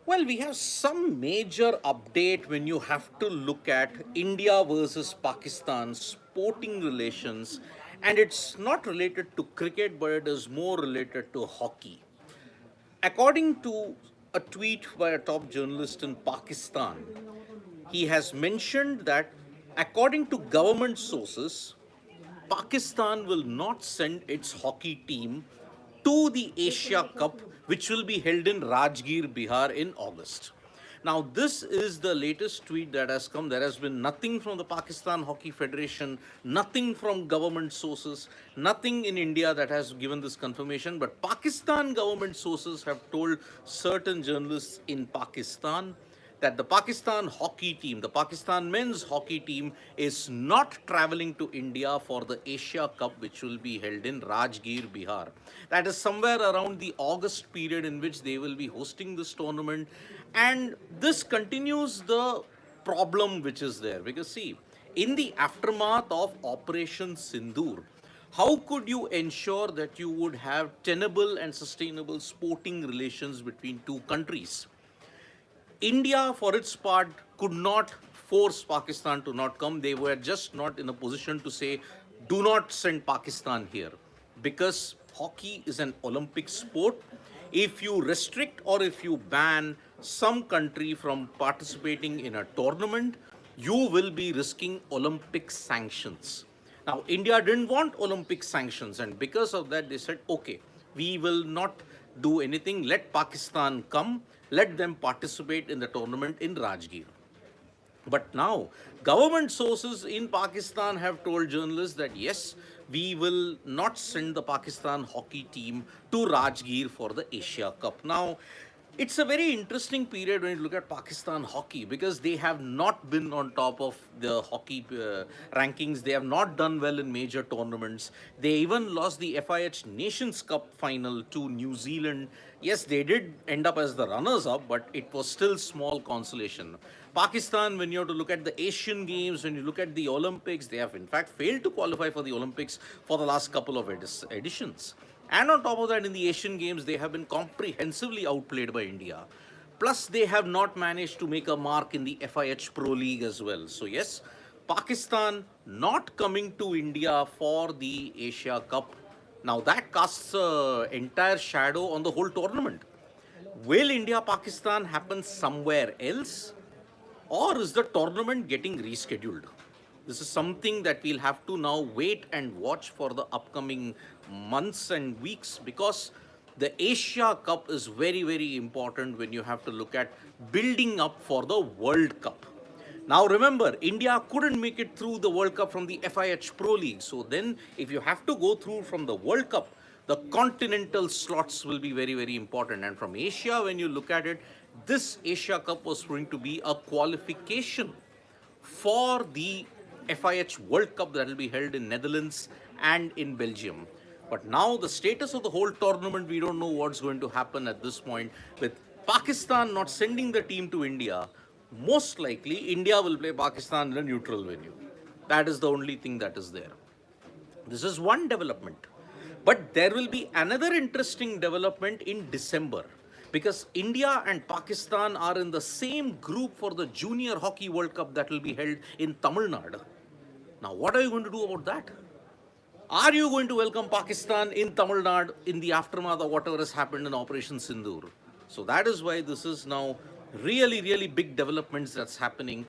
Well, we have some major update when you have to look at India versus Pakistan sporting relations, and it's not related to cricket, but it is more related to hockey. According to a tweet by a top journalist in Pakistan, he has mentioned that according to government sources, Pakistan will not send its hockey team to the Asia Cup, which will be held in Rajgir, Bihar in August. Now, this is the latest tweet that has come. There has been nothing from the Pakistan Hockey Federation, nothing from government sources, nothing in India that has given this confirmation. But Pakistan government sources have told certain journalists in Pakistan that the Pakistan hockey team, the Pakistan men's hockey team, is not traveling to India for the Asia Cup, which will be held in Rajgir, Bihar. That is somewhere around the August period in which they will be hosting this tournament. And this continues the problem which is there. Because, see, in the aftermath of Operation Sindoor, how could you ensure that you would have tenable and sustainable sporting relations between two countries? India, for its part, could not force Pakistan to not come. They were just not in a position to say, do not send Pakistan here. Because hockey is an Olympic sport. If you restrict or if you ban some country from participating in a tournament, you will be risking Olympic sanctions. Now, India didn't want Olympic sanctions, and because of that, they said, okay, we will not do anything. Let Pakistan come, let them participate in the tournament in Rajgir. But now, government sources in Pakistan have told journalists that yes, we will not send the Pakistan hockey team to Rajgir for the Asia Cup. Now, it's a very interesting period when you look at Pakistan hockey because they have not been on top of the hockey rankings. They have not done well in major tournaments. They even lost the FIH Nations Cup final to New Zealand. Yes, they did end up as the runners up, but it was still small consolation. Pakistan, when you have to look at the Asian Games, when you look at the Olympics, they have in fact failed to qualify for the Olympics for the last couple of editions. And on top of that, in the Asian Games, they have been comprehensively outplayed by India. Plus, they have not managed to make a mark in the FIH Pro League as well. So, yes, Pakistan not coming to India for the Asia Cup. Now, that casts an entire shadow on the whole tournament. Will India Pakistan happen somewhere else? Or is the tournament getting rescheduled? This is something that we'll have to now wait and watch for the upcoming months and weeks because the Asia Cup is very, very important when you have to look at building up for the World Cup. Now remember, India couldn't make it through the World Cup from the FIH Pro League. So then if you have to go through from the World Cup, the continental slots will be very, very important. And from Asia, when you look at it, this Asia Cup was going to be a qualification for the FIH World Cup that will be held in Netherlands and in Belgium. But now the status of the whole tournament, we don't know what's going to happen at this point. With Pakistan not sending the team to India, most likely India will play Pakistan in a neutral venue. That is the only thing that is there. This is one development. But there will be another interesting development in December because India and Pakistan are in the same group for the Junior Hockey World Cup that will be held in Tamil Nadu. Now, what are you going to do about that? Are you going to welcome Pakistan in Tamil Nadu in the aftermath of whatever has happened in Operation Sindoor? So that is why this is now really, really big developments that's happening.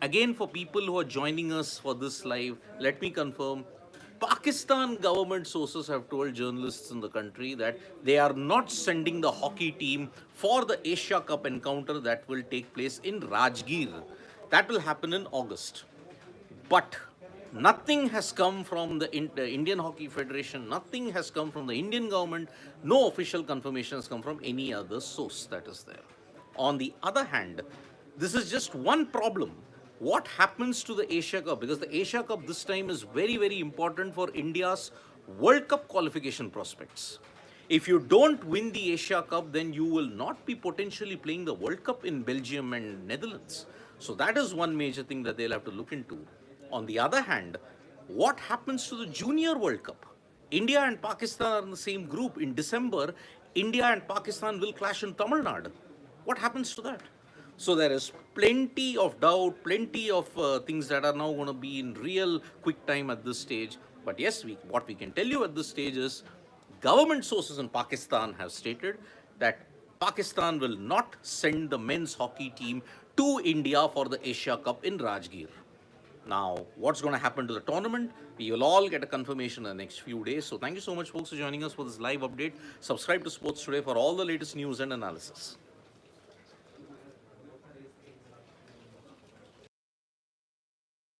Again, for people who are joining us for this live, let me confirm Pakistan government sources have told journalists in the country that they are not sending the hockey team for the Asia Cup encounter that will take place in Rajgir. That will happen in August. But nothing has come from the Indian Hockey Federation, nothing has come from the Indian government, no official confirmation has come from any other source that is there. On the other hand, this is just one problem. What happens to the Asia Cup? Because the Asia Cup this time is very, very important for India's World Cup qualification prospects. If you don't win the Asia Cup, then you will not be potentially playing the World Cup in Belgium and Netherlands. So that is one major thing that they'll have to look into. On the other hand, what happens to the Junior World Cup? India and Pakistan are in the same group. In December, India and Pakistan will clash in Tamil Nadu. What happens to that? So there is plenty of doubt, plenty of things that are now going to be in real quick time at this stage. But yes, what we can tell you at this stage is government sources in Pakistan have stated that Pakistan will not send the men's hockey team to India for the Asia Cup in Rajgir. Now, what's going to happen to the tournament? We will all get a confirmation in the next few days. So, thank you so much, folks, for joining us for this live update. Subscribe to Sports Today for all the latest news and analysis.